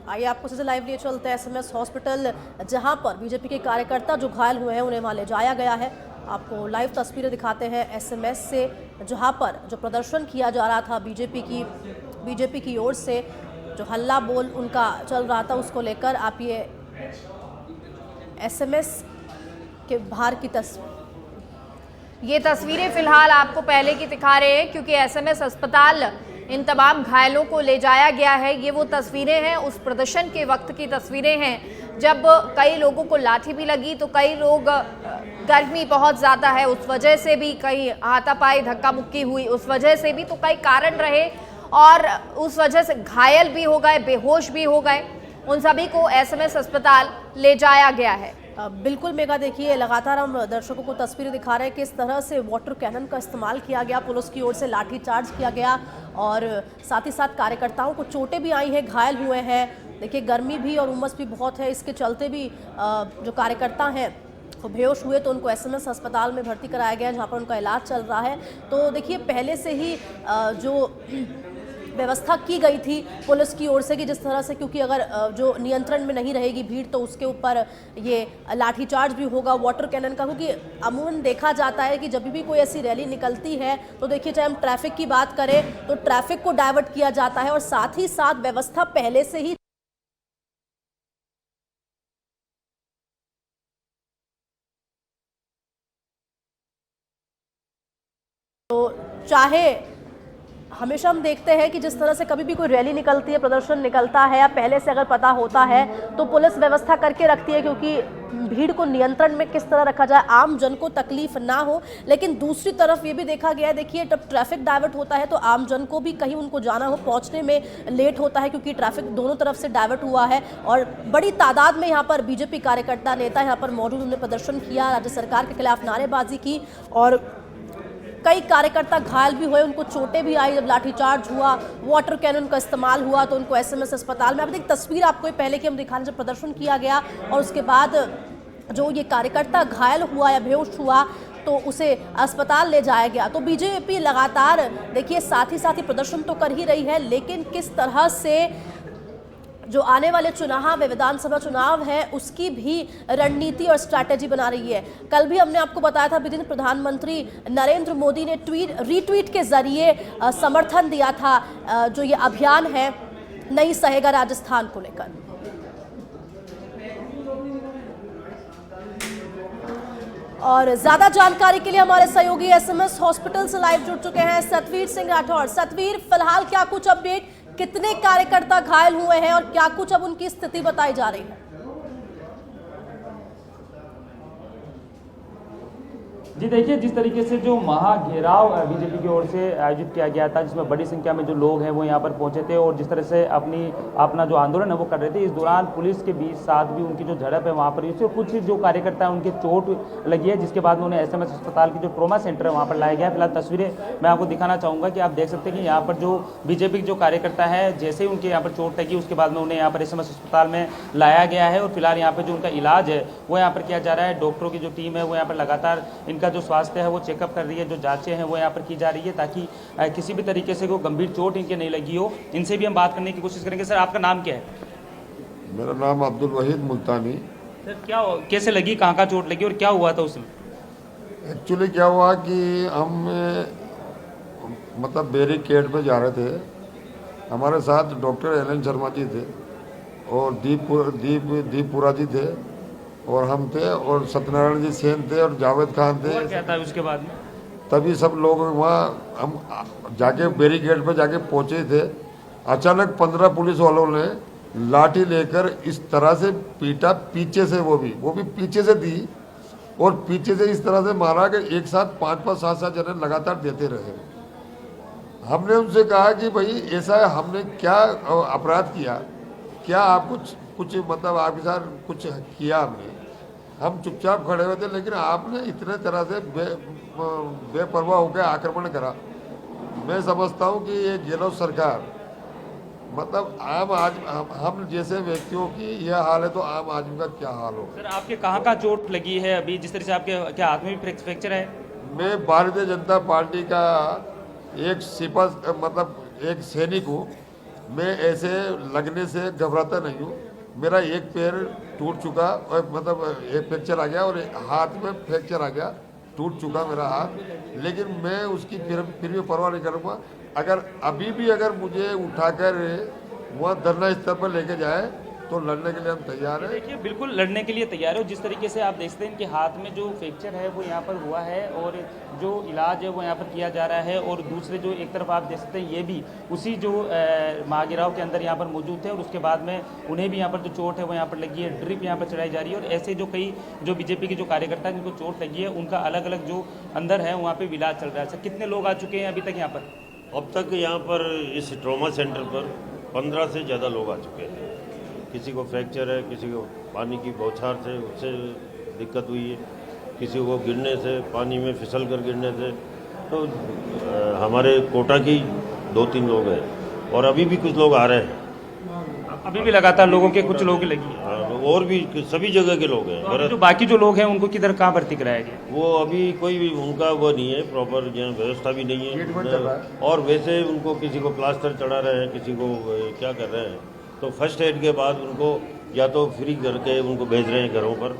आइए आपको सीधे लाइव लिए चलते हैं एसएमएस हॉस्पिटल, जहां पर बीजेपी के कार्यकर्ता जो घायल हुए हैं उन्हें वहां ले जाया गया है। आपको लाइव तस्वीरें दिखाते हैं एसएमएस से, जहां पर जो प्रदर्शन किया जा रहा था बीजेपी की ओर से, जो हल्ला बोल उनका चल रहा था, उसको लेकर आप ये एसएमएस के बाहर की ये तस्वीरें फिलहाल आपको पहले की दिखा रहे हैं, क्योंकि एसएमएस अस्पताल इन तमाम घायलों को ले जाया गया है। ये वो तस्वीरें हैं उस प्रदर्शन के वक्त की तस्वीरें हैं, जब कई लोगों को लाठी भी लगी, तो कई लोग, गर्मी बहुत ज़्यादा है उस वजह से भी कई हाथापाई धक्का मुक्की हुई, उस वजह से भी, तो कई कारण रहे और उस वजह से घायल भी हो गए, बेहोश भी हो गए। उन सभी को एसएमएस अस्पताल ले जाया गया है। बिल्कुल मेगा, देखिए लगातार हम दर्शकों को तस्वीरें दिखा रहे हैं किस तरह से वाटर कैनन का इस्तेमाल किया गया, पुलिस की ओर से लाठी चार्ज किया गया और साथ ही साथ कार्यकर्ताओं को चोटें भी आई हैं, घायल हुए हैं। देखिए गर्मी भी और उमस भी बहुत है, इसके चलते भी जो कार्यकर्ता हैं वो बेहोश हुए, तो उनको एसएमएस अस्पताल में भर्ती कराया गया, जहाँ पर उनका इलाज चल रहा है। तो देखिए पहले से ही जो व्यवस्था की गई थी पुलिस की ओर से कि जिस तरह से, क्योंकि अगर जो नियंत्रण में नहीं रहेगी भीड़ तो उसके ऊपर ये लाठीचार्ज भी होगा वाटर कैनन का, क्योंकि अमूमन देखा जाता है कि जब भी कोई ऐसी रैली निकलती है तो देखिए चाहे हम ट्रैफिक की बात करें तो ट्रैफिक को डाइवर्ट किया जाता है और साथ ही साथ व्यवस्था पहले से ही तो चाहे हमेशा हम देखते हैं कि जिस तरह से कभी भी कोई रैली निकलती है, प्रदर्शन निकलता है, या पहले से अगर पता होता है तो पुलिस व्यवस्था करके रखती है, क्योंकि भीड़ को नियंत्रण में किस तरह रखा जाए, आम जन को तकलीफ ना हो। लेकिन दूसरी तरफ ये भी देखा गया है, देखिए जब ट्रैफिक डाइवर्ट होता है तो आम जन को भी कहीं उनको जाना हो, पहुंचने में लेट होता है, क्योंकि ट्रैफिक दोनों तरफ से डाइवर्ट हुआ है और बड़ी तादाद में यहाँ पर बीजेपी कार्यकर्ता नेता यहाँ पर मौजूद, उन्होंने प्रदर्शन किया, राज्य सरकार के खिलाफ नारेबाजी की और कई कार्यकर्ता घायल भी हुए, उनको चोटें भी आई। जब लाठीचार्ज हुआ, वाटर कैनन का इस्तेमाल हुआ, तो उनको एसएमएस अस्पताल में, अब एक तस्वीर आपको पहले की हम दिखाने, जब प्रदर्शन किया गया और उसके बाद जो ये कार्यकर्ता घायल हुआ या बेहोश हुआ तो उसे अस्पताल ले जाया गया। तो बीजेपी लगातार देखिए साथ ही प्रदर्शन तो कर ही रही है, लेकिन किस तरह से जो आने वाले चुनाव है, विधानसभा चुनाव है, उसकी भी रणनीति और स्ट्रैटेजी बना रही है। कल भी हमने आपको बताया था, विदिन प्रधानमंत्री नरेंद्र मोदी ने रीट्वीट के जरिए समर्थन दिया था जो ये अभियान है नहीं सहेगा राजस्थान को लेकर। और ज्यादा जानकारी के लिए हमारे सहयोगी एसएमएस हॉस्पिटल से लाइव जुड़ चुके हैं सतवीर सिंह राठौर। सतवीर, फिलहाल क्या कुछ अपडेट, कितने कार्यकर्ता घायल हुए हैं और क्या कुछ अब उनकी स्थिति बताई जा रही है? जी देखिए, जिस तरीके से जो महाघेराव बीजेपी की ओर से आयोजित किया गया था, जिसमें बड़ी संख्या में जो लोग हैं वो यहाँ पर पहुंचे थे और जिस तरह से अपना जो आंदोलन है वो कर रहे थे, इस दौरान पुलिस के बीच साथ भी उनकी जो झड़प है वहाँ पर हुई थी। कुछ जो कार्यकर्ता है उनके चोट लगी है, जिसके बाद में उन्हें एसएमएस अस्पताल की जो ट्रॉमा सेंटर है वहाँ पर लाया गया। फिलहाल तस्वीरें मैं आपको दिखाना चाहूँगा कि आप देख सकते हैं कि यहाँ पर जो बीजेपी के जो कार्यकर्ता है, जैसे ही उनके यहाँ पर चोट लगी उसके बाद में उन्हें यहाँ पर एसएमएस अस्पताल में लाया गया है और फिलहाल यहाँ पर जो उनका इलाज है वो यहाँ पर किया जा रहा है। डॉक्टरों की जो टीम है वो यहाँ पर लगातार इनका जो स्वास्थ्य है वो चेकअप कर रही है, जो जांचें हैं वो यहाँ पर की जा रही है, ताकि किसी भी तरीके से कोई गंभीर चोट इनके नहीं लगी हो। इनसे भी हम बात करने की कोशिश करेंगे। सर, आपका नाम क्या है? मेरा नाम अब्दुल वहीद मुल्तानी। सर, कैसे लगी, कहाँ का चोट लगी और क्या हुआ था उसमें? एक्चुअली क्या हुआ कि हम मतलब बैरिकेड पे जा रहे थे, हमारे साथ doctor L N Sharma ji थे और दीपपुरा जी थे और हम थे और सत्यनारायण जी सेन थे और जावेद खान थे। और क्या था उसके बाद में? तभी सब लोग वहाँ हम जाके बैरिकेड पे जाके पहुँचे थे। अचानक 15 पुलिस वालों ने लाठी लेकर इस तरह से पीटा, पीछे से वो भी पीछे से दी और पीछे से इस तरह से मारा कि एक साथ 5-5, 7-7 जने लगातार देते रहे। हमने उनसे कहा कि भाई ऐसा हमने क्या अपराध किया, क्या आप कुछ मतलब आपके साथ कुछ किया हमने? हम चुपचाप खड़े हुए थे, लेकिन आपने इतने तरह से बेपरवाह होकर आक्रमण करा। मैं समझता हूँ कि ये गहलोत सरकार मतलब हम जैसे व्यक्तियों की यह हाल है तो आम आदमी का क्या हाल हो। सर, आपके कहाँ का चोट लगी है अभी, जिस तरह से आपके क्या हाथ में भी फ्रैक्चर है? मैं भारतीय जनता पार्टी का एक सिपा मतलब एक सैनिक हूँ मैं ऐसे लगने से घबराता नहीं हूँ। मेरा एक पैर टूट चुका और मतलब एक फ्रैक्चर आ गया और हाथ में फ्रैक्चर आ गया, टूट चुका मेरा हाथ, लेकिन मैं उसकी फिर भी परवाह नहीं करूँगा। अगर अभी भी अगर मुझे उठाकर वहाँ धरना स्थल पर लेके जाए तो लड़ने के लिए हम तैयार हैं। देखिए बिल्कुल लड़ने के लिए तैयार है। जिस तरीके से आप देखते हैं कि हाथ में जो फ्रैक्चर है वो यहाँ पर हुआ है और जो इलाज है वो यहाँ पर किया जा रहा है, और दूसरे जो एक तरफ आप देख सकते हैं ये भी उसी जो महागिराव के अंदर यहाँ पर मौजूद थे, और उसके बाद में उन्हें भी यहाँ पर जो चोट है वो यहाँ पर लगी है, ड्रिप यहाँ पर चढ़ाई जा रही है। और ऐसे जो कई जो बीजेपी के जो कार्यकर्ता हैं जिनको चोट लगी है उनका अलग अलग जो अंदर है वहाँ पर इलाज चल रहा है। सर कितने लोग आ चुके हैं अभी तक यहाँ पर? अब तक यहाँ पर इस ट्रॉमा सेंटर पर 15 से ज़्यादा लोग आ चुके हैं। किसी को फ्रैक्चर है, किसी को पानी की बौछार से उससे दिक्कत हुई है, किसी को गिरने से, पानी में फिसल कर गिरने से। तो हमारे कोटा की 2-3 लोग हैं और अभी भी कुछ लोग आ रहे हैं। अभी भी लगातार लोगों के कुछ लोगों की लगी है और भी सभी जगह के लोग हैं। तो जो बाकी जो लोग हैं उनको किधर कहाँ भर्ती कराया गया? वो अभी कोई भी उनका वो नहीं है, प्रॉपर यहाँ व्यवस्था भी नहीं है। और वैसे उनको किसी को प्लास्टर चढ़ा रहे हैं, किसी को क्या कर रहे हैं, तो फर्स्ट एड के बाद उनको या तो फ्री करके उनको भेज रहे हैं घरों पर।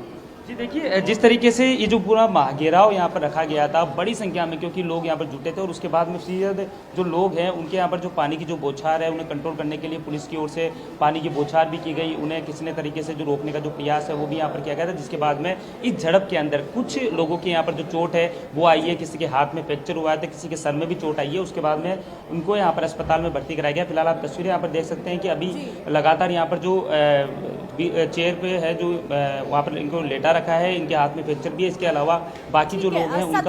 जी देखिए जिस तरीके से ये जो पूरा महाघेराव यहाँ पर रखा गया था बड़ी संख्या में, क्योंकि लोग यहाँ पर जुटे थे, और उसके बाद में सीधे जो लोग हैं उनके यहाँ पर जो पानी की जो बौछार है उन्हें कंट्रोल करने के लिए पुलिस की ओर से पानी की बौछार भी की गई, उन्हें किसी ने तरीके से जो रोकने का जो प्रयास है वो भी यहाँ पर किया गया था। जिसके बाद में इस झड़प के अंदर कुछ लोगों की यहाँ पर जो चोट है वो आई है, किसी के हाथ में फ्रैक्चर हुआ है, किसी के सर में भी चोट आई है। उसके बाद में उनको यहाँ पर अस्पताल में भर्ती कराया गया। फिलहाल आप तस्वीरें यहाँ पर देख सकते हैं कि अभी लगातार यहाँ पर जो चेयर पे है जो वहाँ पर इनको लेटा रखा है, इनके हाथ में फ्रैक्चर भी है। इसके अलावा बाकी जो लोग हैं उनका